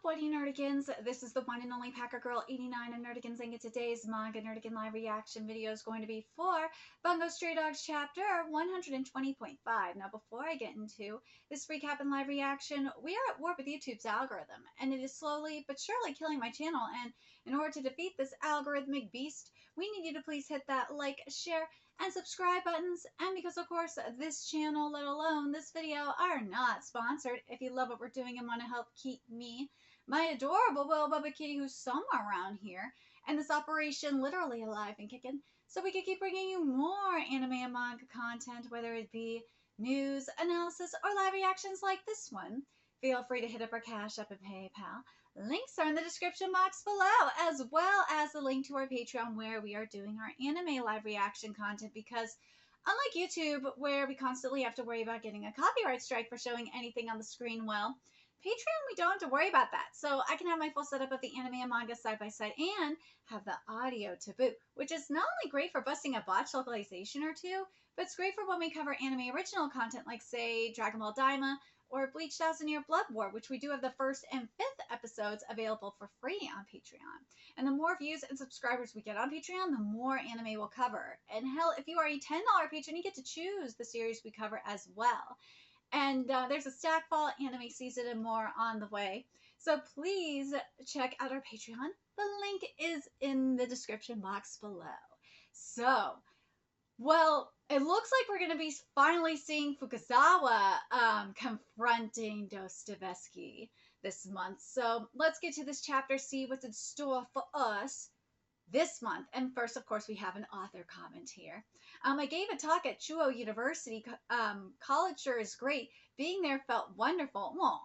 what you nerdigans? This is the one and only Packer Girl 89 of Nerdigans, and today's manga nerdigan live reaction video is going to be for Bungo Stray Dogs chapter 120.5. Now, before I get into this recap and live reaction, we are at war with YouTube's algorithm, and it is slowly but surely killing my channel. And in order to defeat this algorithmic beast, we need you to please hit that like, share, and subscribe buttons. And because of course this channel, let alone this video, are not sponsored, if you love what we're doing and want to help keep me, my adorable little Bubba Kitty, who's somewhere around here, and this operation literally alive and kicking, so we can keep bringing you more anime and manga content, whether it be news, analysis, or live reactions like this one, feel free to hit up our Cash App and PayPal. Links are in the description box below, as well as a link to our Patreon where we are doing our anime live reaction content, because unlike YouTube, where we constantly have to worry about getting a copyright strike for showing anything on the screen, well, Patreon, we don't have to worry about that. So I can have my full setup of the anime and manga side by side and have the audio to boot, which is not only great for busting a botch localization or two, but it's great for when we cover anime original content like, say, Dragon Ball Daima, or Bleach 1000-Year Blood War, which we do have the 1st and 5th episodes available for free on Patreon. And the more views and subscribers we get on Patreon, the more anime we'll cover. And hell, if you are a $10 patron, you get to choose the series we cover as well. And there's a Stackfall anime season and more on the way. So please check out our Patreon. The link is in the description box below. So, well, it looks like we're going to be finally seeing Fukazawa confronting Dostoevsky this month. So let's get to this chapter, see what's in store for us this month. And first, of course, we have an author comment here. I gave a talk at Chuo University. College sure is great. Being there felt wonderful. Aww.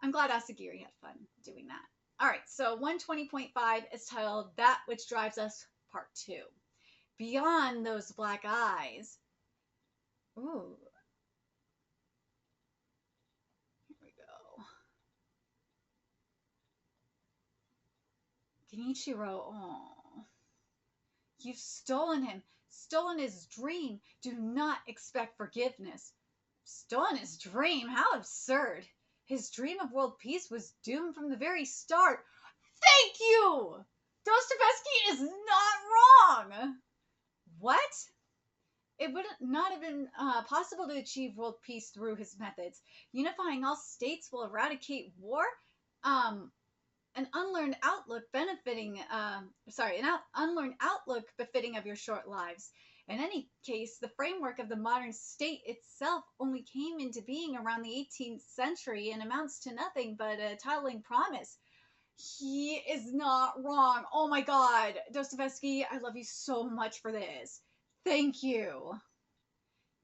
I'm glad Asagiri had fun doing that. All right, so 120.5 is titled That Which Drives Us Part 2. Beyond those black eyes. Ooh. Here we go. Genichiro, oh. You've stolen him. Stolen his dream. Do not expect forgiveness. Stolen his dream? How absurd. His dream of world peace was doomed from the very start. Thank you! Dostoevsky is not wrong! What? It would not have been possible to achieve world peace through his methods. Unifying all states will eradicate war? An unlearned outlook unlearned outlook befitting of your short lives. In any case, the framework of the modern state itself only came into being around the 18th century and amounts to nothing but a toddling promise. He is not wrong. Oh my god, Dostoevsky, I love you so much for this. Thank you.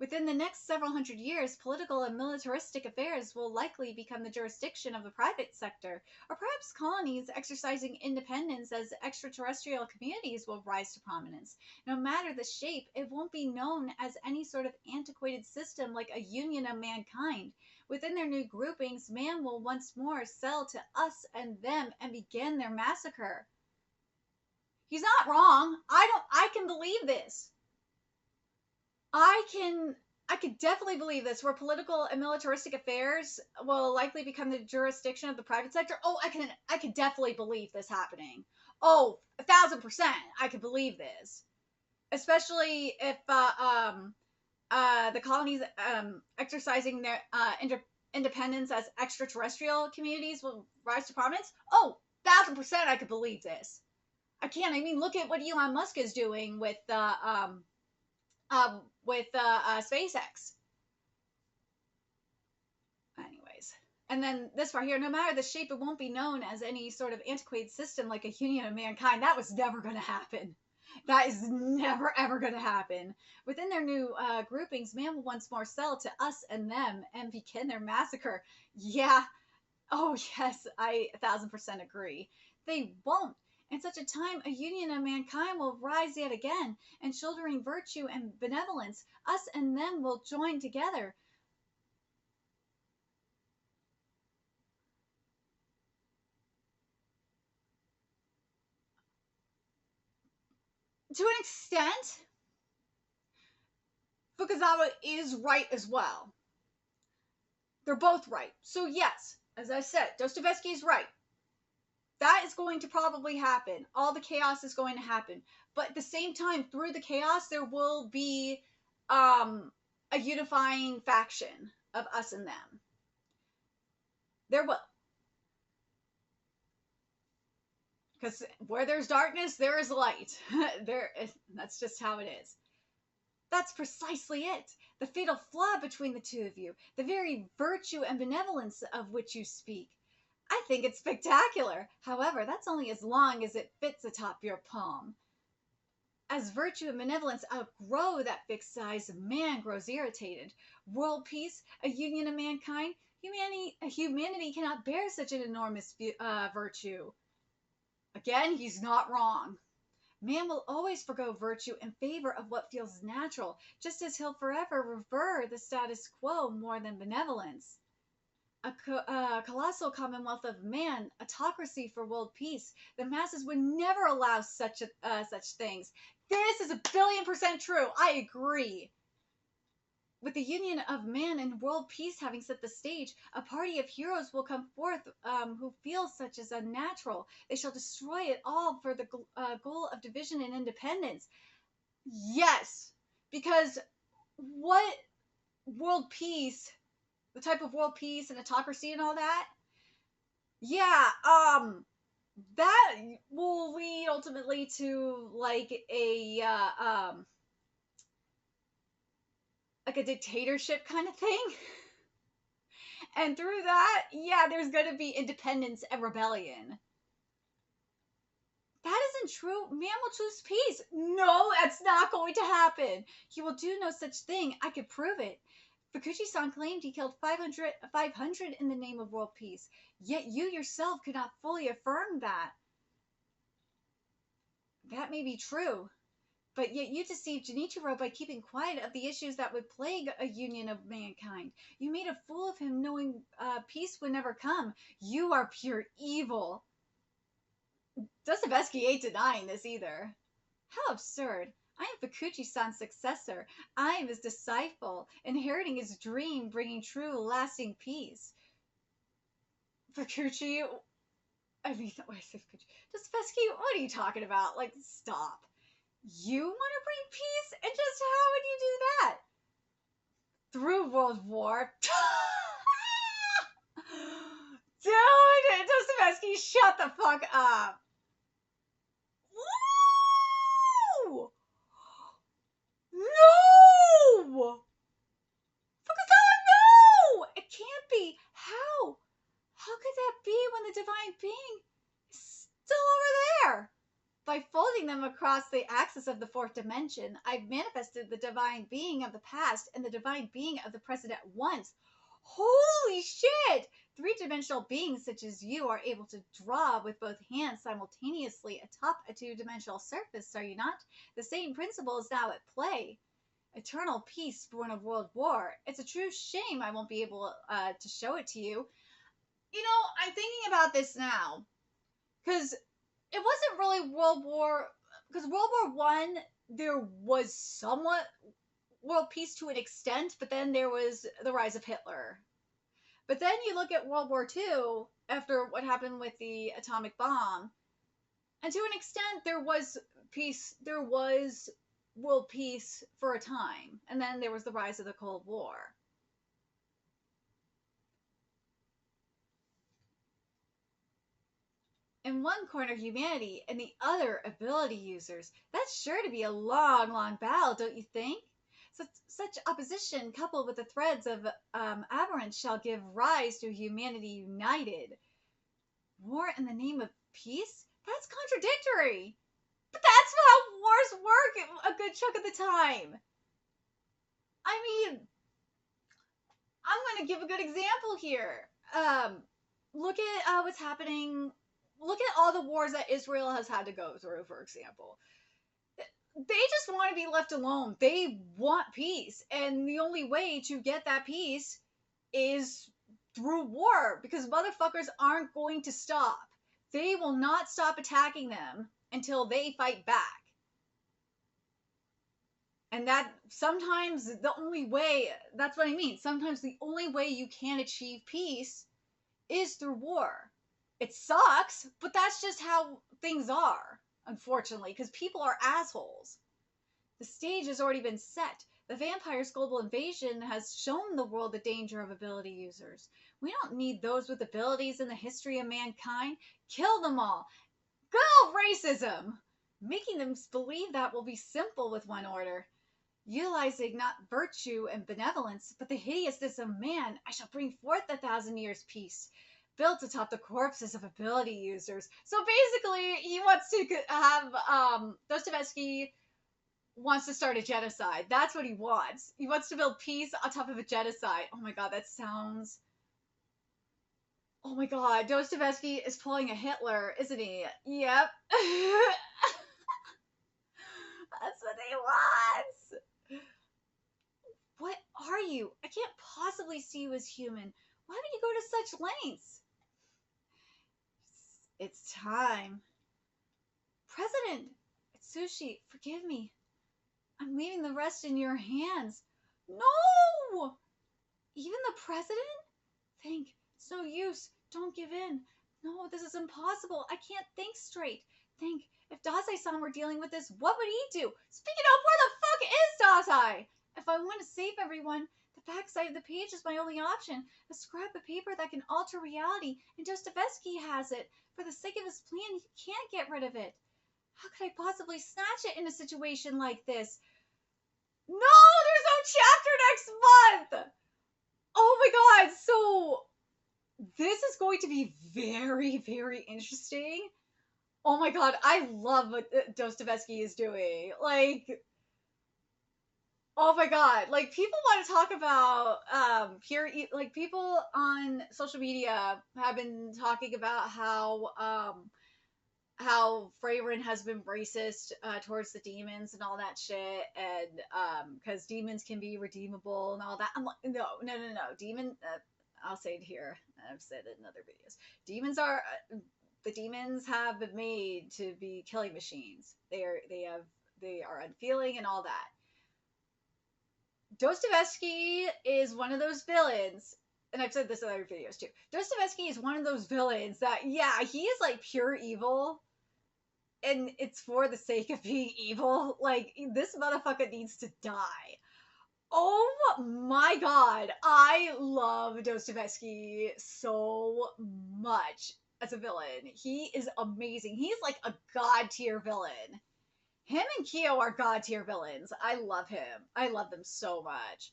Within the next several hundred years, political and militaristic affairs will likely become the jurisdiction of the private sector, or perhaps colonies exercising independence as extraterrestrial communities will rise to prominence. No matter the shape, it won't be known as any sort of antiquated system like a union of mankind. Within their new groupings, man will once more sell to us and them and begin their massacre. He's not wrong. I can believe this. I could definitely believe this, where political and militaristic affairs will likely become the jurisdiction of the private sector. Oh, I can definitely believe this happening. Oh, 1000%, I could believe this. Especially if the colonies exercising their independence as extraterrestrial communities will rise to prominence. Oh, 1000%, I could believe this. I can't. I mean, look at what Elon Musk is doing with SpaceX. Anyways, and then this part here, no matter the shape, it won't be known as any sort of antiquated system like a union of mankind. That was never going to happen. That is never, ever going to happen. Within their new groupings, man will once more sell to us and them and begin their massacre. Yeah. Oh, yes, I 1000% agree. They won't. In such a time, a union of mankind will rise yet again, and shouldering virtue and benevolence, us and them will join together. To an extent, Fukazawa is right as well. They're both right. So yes, As I said, Dostoevsky's right. That is going to probably happen. All the chaos is going to happen. But at the same time, through the chaos, there will be a unifying faction of us and them. There will. Because where there's darkness, there is light. That's just how it is. That's precisely it. The fatal flaw between the two of you, the very virtue and benevolence of which you speak. I think it's spectacular. However, that's only as long as it fits atop your palm. As virtue and benevolence outgrow that fixed size, man grows irritated. World peace, a union of mankind, humanity cannot bear such an enormous virtue. Again, he's not wrong. Man will always forgo virtue in favor of what feels natural, just as he'll forever revere the status quo more than benevolence. A colossal commonwealth of man, autocracy for world peace. The masses would never allow such things. This is 1,000,000,000% true. I agree. With the union of man and world peace having set the stage, a party of heroes will come forth who feel such as unnatural. They shall destroy it all for the goal of division and independence. Yes, because what world peace, the type of world peace and autocracy and all that, yeah, that will lead ultimately to like a dictatorship kind of thing. And through that, yeah, there's going to be independence and rebellion. That isn't true. Man will choose peace. No, that's not going to happen. He will do no such thing. I could prove it. Fukuchi-san claimed he killed 500 in the name of world peace. Yet you yourself could not fully affirm that. That may be true. But yet you deceived Junichiro by keeping quiet of the issues that would plague a union of mankind. You made a fool of him knowing peace would never come. You are pure evil. Dostoevsky ain't denying this either. How absurd. I am Fukuchi-san's successor. I am his disciple, inheriting his dream, bringing true, lasting peace. Fukuchi... I mean, wait, Fukuchi... Dostoevsky, what are you talking about? Like, stop. You want to bring peace? And just how would you do that? Through World War. Dude, Dostoevsky, shut the fuck up. Woo! No! Fukuzawa, no! It can't be. How? How could that be when the divine being is still over there? By folding them across the axis of the fourth dimension, I've manifested the divine being of the past and the divine being of the present at once. Holy shit! Three-dimensional beings such as you are able to draw with both hands simultaneously atop a two-dimensional surface, are you not? The same principle is now at play. Eternal peace born of world war. It's a true shame I won't be able to show it to you. You know, I'm thinking about this now, because it wasn't really World War, because World War One, there was somewhat world peace to an extent, but then there was the rise of Hitler. But then you look at World War Two, after what happened with the atomic bomb, and to an extent there was peace, there was world peace for a time, and then there was the rise of the Cold War. In one corner humanity, and the other ability users. That's sure to be a long, long battle, don't you think? Such opposition, coupled with the threads of aberrance, shall give rise to humanity united. War in the name of peace? That's contradictory. But that's how wars work a good chunk of the time. I mean, I'm going to give a good example here. Look at what's happening. Look at all the wars that Israel has had to go through, for example. They just want to be left alone. They want peace. And the only way to get that peace is through war, because motherfuckers aren't going to stop. They will not stop attacking them until they fight back. And that sometimes the only way, that's what I mean. Sometimes the only way you can achieve peace is through war. It sucks, but that's just how things are, unfortunately, because people are assholes. The stage has already been set. The vampire's global invasion has shown the world the danger of ability users. We don't need those with abilities in the history of mankind. Kill them all. Go racism! Making them believe that will be simple with one order. Utilizing not virtue and benevolence, but the hideousness of man, I shall bring forth 1,000 years' peace, built atop the corpses of ability users. So basically, he wants to have, Dostoevsky wants to start a genocide. That's what he wants. He wants to build peace on top of a genocide. Oh my god, that sounds... Oh my god, Dostoevsky is pulling a Hitler, isn't he? Yep. That's what he wants. What are you? I can't possibly see you as human. Why would you go to such lengths? It's time. President Atsushi, forgive me. I'm leaving the rest in your hands. No! Even the president? Think. It's no use. Don't give in. No, this is impossible. I can't think straight. Think. If Dazai-san were dealing with this, what would he do? Speaking of, where the fuck is Dazai? If I want to save everyone, the backside of the page is my only option. A scrap of paper that can alter reality, and Dostoevsky has it. For the sake of his plan, he can't get rid of it. How could I possibly snatch it in a situation like this? No, there's no chapter next month! Oh my god, so this is going to be very, very interesting. Oh my god, I love what Dostoevsky is doing. Like, oh my god, like, people want to talk about, like, people on social media have been talking about how Freyren has been racist towards the demons and all that shit, and because demons can be redeemable and all that. I'm like, no. I'll say it here. I've said it in other videos. The demons have been made to be killing machines. They are unfeeling and all that. Dostoevsky is one of those villains, and I've said this in other videos too. Dostoevsky is one of those villains that, yeah, he is like pure evil, and it's for the sake of being evil. Like, this motherfucker needs to die. Oh my god, I love Dostoevsky so much as a villain. He is amazing. He's like a god tier villain. Him and Kyo are god tier villains. I love him. I love them so much.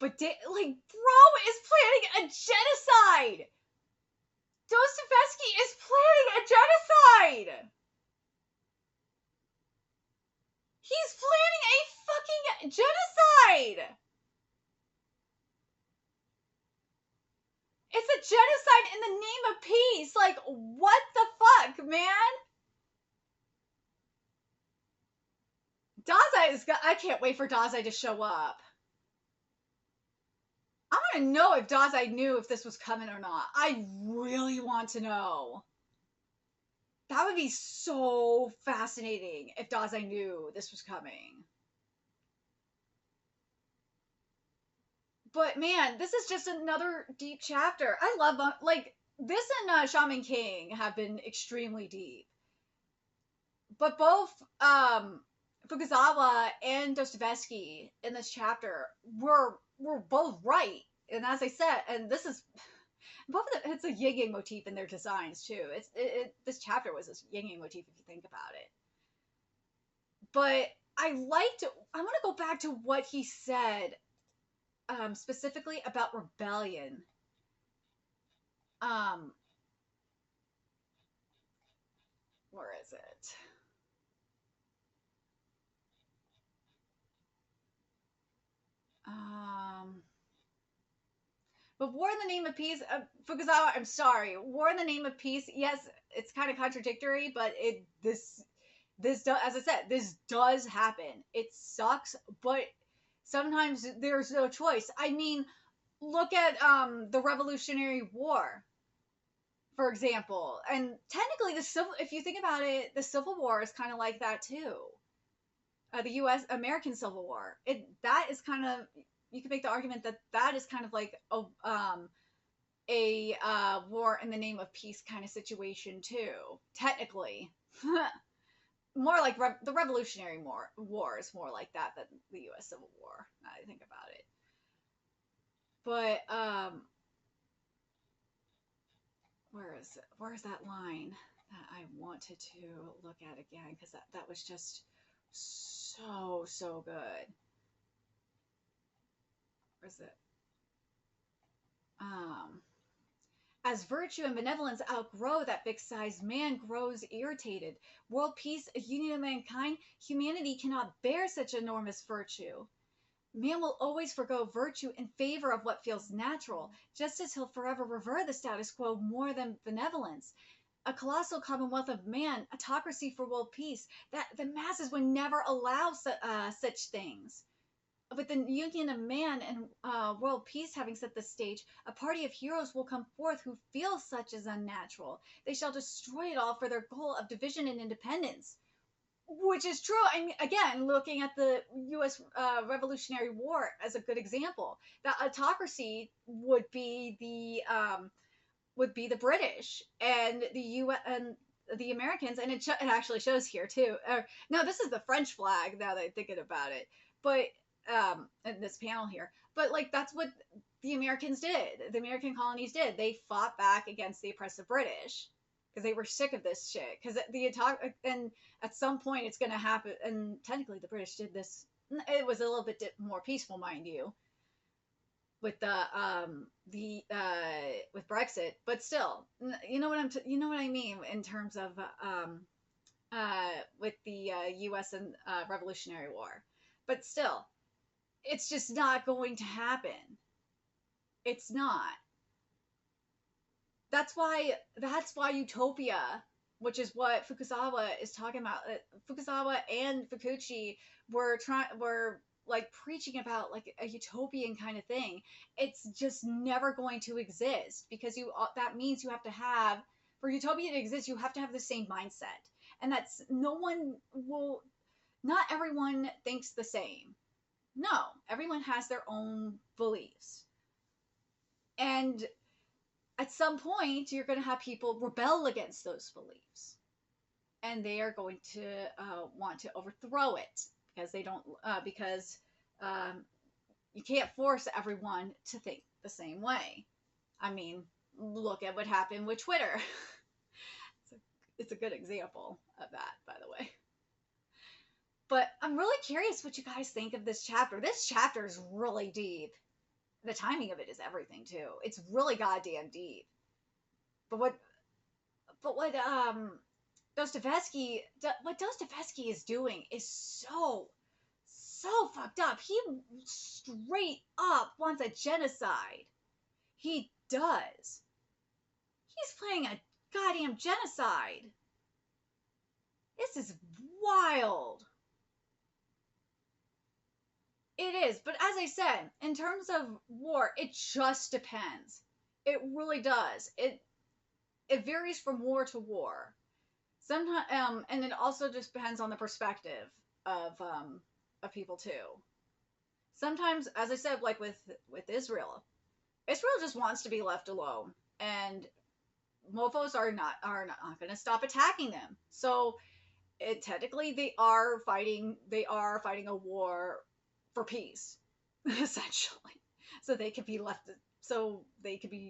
But, like, bro is planning a genocide! Dostoevsky is planning a genocide! He's planning a fucking genocide! It's a genocide in the name of peace! Like, what the fuck, man? I can't wait for Dazai to show up. I want to know if Dazai knew if this was coming or not. I really want to know. That would be so fascinating if Dazai knew this was coming. But man, this is just another deep chapter. I love, like, this and Shaman King have been extremely deep. But both Fukuzawa and Dostoevsky in this chapter were both right. And as I said, and this is both of it's a yin-yang motif in their designs too. This chapter was a yin-yang motif if you think about it. But I want to go back to what he said specifically about rebellion. Where is it? But War in the Name of Peace, Fukuzawa, I'm sorry. War in the Name of Peace, yes, it's kind of contradictory, but this does, as I said, this does happen. It sucks, but sometimes there's no choice. I mean, look at the Revolutionary War, for example. And technically, if you think about it, the Civil War is kind of like that too. The U.S. American Civil War. That is kind of, you can make the argument that is kind of like a war in the name of peace kind of situation too. Technically, more like the Revolutionary War is more like that than the U.S. Civil War. Now that I think about it, but where's that line that I wanted to look at again, because that was just so good. Where's it? As virtue and benevolence outgrow that big size, man grows irritated. World peace, a union of mankind, humanity cannot bear such enormous virtue. Man will always forgo virtue in favor of what feels natural, just as he'll forever revere the status quo more than benevolence. A colossal commonwealth of man, autocracy for world peace, that the masses would never allow such things. With the union of man and world peace having set the stage, a party of heroes will come forth who feel such as unnatural. They shall destroy it all for their goal of division and independence. Which is true. I mean, again, looking at the U.S. Revolutionary War as a good example, that autocracy would be the British and the U.S. and the Americans, and it actually shows here too. No, this is the French flag. Now that I'm thinking about it, but in this panel here, but like that's what the Americans did. The American colonies did. They fought back against the oppressive British because they were sick of this shit. Because and at some point it's going to happen. And technically, the British did this. It was a little bit more peaceful, mind you, with with Brexit. But still, you know what I mean in terms of with the U.S. and Revolutionary War. But still, it's just not going to happen. It's not. That's why utopia, which is what Fukuzawa is talking about. Fukuzawa and Fukuchi were like preaching about like a utopian kind of thing. It's just never going to exist because that means you have to have, for utopia to exist, you have to have the same mindset. And that's not everyone thinks the same. No, everyone has their own beliefs. And at some point, you're going to have people rebel against those beliefs. And they are going to want to overthrow it because they don't, you can't force everyone to think the same way. I mean, look at what happened with Twitter. It's a good example of that, by the way. But I'm really curious what you guys think of this chapter. This chapter is really deep. The timing of it is everything too. It's really goddamn deep. But what Dostoevsky is doing is so fucked up. He straight up wants a genocide. He does. He's playing a goddamn genocide. This is wild. It is, but as I said, in terms of war, it just depends. It really does. It varies from war to war. Sometimes, and it also just depends on the perspective of people too. Sometimes, as I said, like with Israel just wants to be left alone, and mofos are not going to stop attacking them. So, technically, they are fighting a war for peace, essentially, so they could be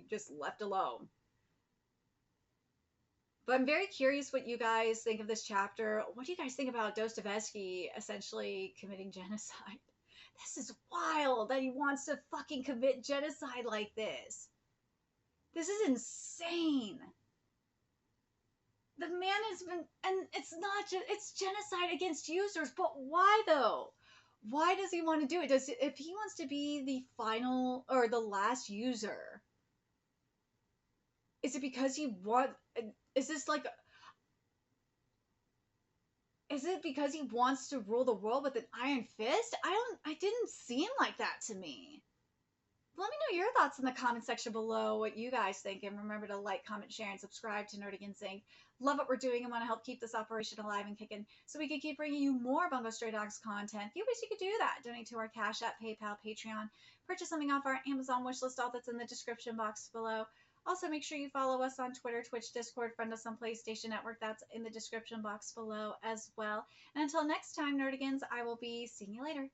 just left alone. But I'm very curious what you guys think of this chapter. What do you guys think about Dostoevsky essentially committing genocide? This is wild that he wants to fucking commit genocide like this. This is insane. The man has been, and it's not just, it's genocide against users, but why though? Why does he want to do it? If he wants to be the final or the last user, is it because is it because he wants to rule the world with an iron fist? I didn't seem like that to me. Let me know your thoughts in the comment section below, what you guys think, and remember to like, comment, share, and subscribe to Nerdig Instinct. Love what we're doing and want to help keep this operation alive and kicking so we can keep bringing you more Bungo Stray Dogs content. If you wish you could do that, donate to our Cash App, PayPal, Patreon, purchase something off our Amazon wishlist, all that's in the description box below. Also, make sure you follow us on Twitter, Twitch, Discord, friend us on PlayStation Network. That's in the description box below as well. And until next time, Nerdigans, I will be seeing you later.